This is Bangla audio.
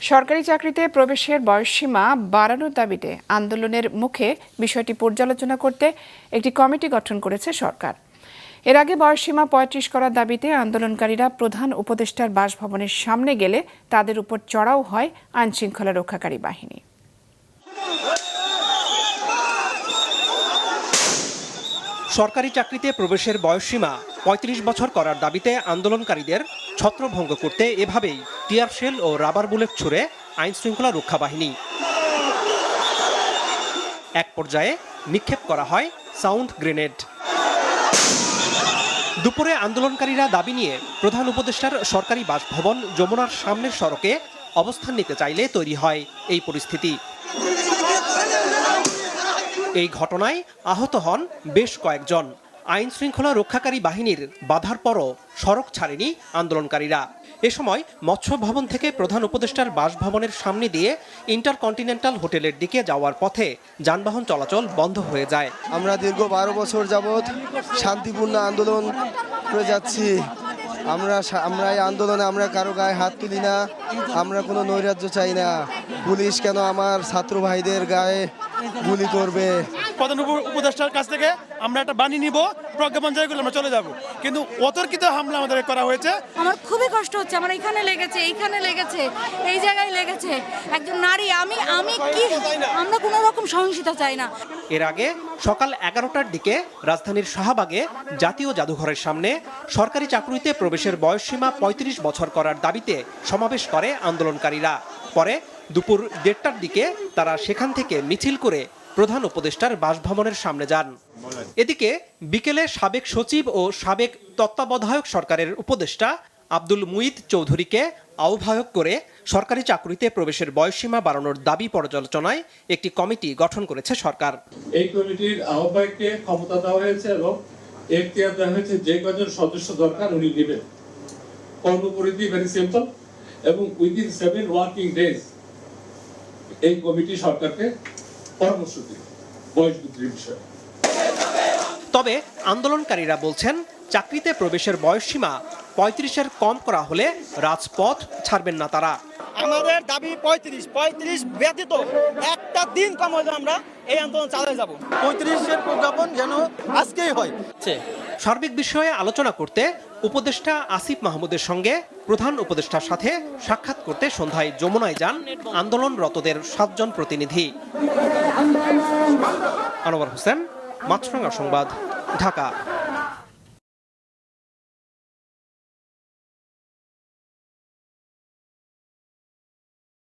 সরকারি চাকরিতে প্রবেশের বয়সসীমা বাড়ানোর দাবিতে আন্দোলনের মুখে বিষয়টি পর্যালোচনা করতে একটি কমিটি গঠন করেছে সরকার। এর আগে বয়সসীমা ৩৫ করার দাবিতে আন্দোলনকারীরা প্রধান উপদেষ্টার বাসভবনের সামনে গেলে তাদের উপর চড়াও হয় আইনশৃঙ্খলা রক্ষাকারী বাহিনী। সরকারি চাকরিতে প্রবেশের বয়সসীমা ৩৫ বছর করার দাবিতে আন্দোলনকারীদের ছত্রভঙ্গ করতে এভাবেই টিয়ার শেল ও রাবার বুলেট ছুড়ে আইনশৃঙ্খলা রক্ষা বাহিনী। এক পর্যায়ে নিক্ষেপ করা হয় সাউন্ড গ্রেনেড। দুপুরে আন্দোলনকারীরা দাবি নিয়ে প্রধান উপদেষ্টার সরকারি বাসভবন যমুনার সামনের সড়কে অবস্থান নিতে চাইলে তৈরি হয় এই পরিস্থিতি। এই ঘটনায় আহত হন বেশ কয়েকজন। আইন শৃঙ্খলা রক্ষাকারী বাহিনীর বাধার পরও সড়ক ছাড়েনি আন্দোলনকারীরা। এ সময় মৎস্য ভবন থেকে প্রধান উপদেষ্টার বাসভবনের সামনে দিয়ে ইন্টারকন্টিনেন্টাল হোটেলের দিকে যাওয়ার পথে যানবাহন চলাচল বন্ধ হয়ে যায়। আমরা দীর্ঘ ১২ বছর যাবৎ শান্তিপূর্ণ আন্দোলন করে যাচ্ছি। আমরা এই আন্দোলনে আমরা কারো গায়ে হাত তুলি না, আমরা কোনো নৈরাজ্য চাই না। পুলিশ কেন আমার ছাত্র ভাইদের গায়ে গুলি করবে? প্রধান উপদেষ্টার কাছ থেকে আমরা একটা বাণী নিব, প্রজ্ঞাপন জারি করে আমরা চলে যাব, কিন্তু অতর্কিত হামলা আমাদের করা হয়েছে। আমার খুবই কষ্ট হচ্ছে। আমার এখানে লেগেছে, এইখানে লেগেছে, এই জায়গায় লেগেছে। একজন নারী, আমি কি, আমরা কোনো রকম সহিংসতা চাই না। এর আগে সকাল 11টার দিকে রাজধানীর শাহবাগে জাতীয় জাদুঘরের সামনে সরকারি চাকরিতে প্রবেশের বয়সসীমা ৩৫ বছর করার দাবিতে সমাবেশ করে আন্দোলনকারীরা। পরে দুপুর 1:30টার দিকে তারা সেখান থেকে মিছিল করে প্রধান উপদেষ্টার বাসভবনের সামনে যান। এদিকে বিকেলে সাবেক সচিব ও সাবেক তত্ত্বাবধায়ক সরকারের উপদেষ্টা আব্দুল মুঈদ চৌধুরীকে আহ্বায়ক করে সরকারি চাকরিতে প্রবেশের বয়সসীমা বাড়ানোর দাবি পর্যালোচনায় একটি কমিটি গঠন করেছে সরকার। এই কমিটির আহ্বায়ককে ক্ষমতা দেওয়া হয়েছে এবং এখতিয়ার দেওয়া হয়েছে যে কজন সদস্য দরকার উনি নেবেন। কর্মপরিধি ভেরি সিম্পল এবং উইদিন 7 ওয়ার্কিং ডেজ এই কমিটি সরকারকে পরামর্শ দেবে বয়স বৃদ্ধির বিষয়ে। তবে আন্দোলনকারীরা বলছেন চাকরিতে প্রবেশের বয়সসীমা ৩৫-এর কম করা হলে রাজপথ ছাড়বেন না তারা। আমাদের দাবি ৩৫ ব্যতীত একটা দিন কম হলে আমরা এই আন্দোলন চালিয়ে যাব। ৩৫-এর প্রজ্ঞাপন যেন আজকেই হয়। সার্বিক বিষয়ে আলোচনা করতে উপদেষ্টা আসিফ মাহমুদের সঙ্গে প্রধান উপদেষ্টার সাথে সাক্ষাৎ করতে সন্ধ্যায় যমুনায় যান আন্দোলনরতদের 7 জন প্রতিনিধি। আনোয়ার হোসেন, মাছরাঙা সংবাদ, ঢাকা।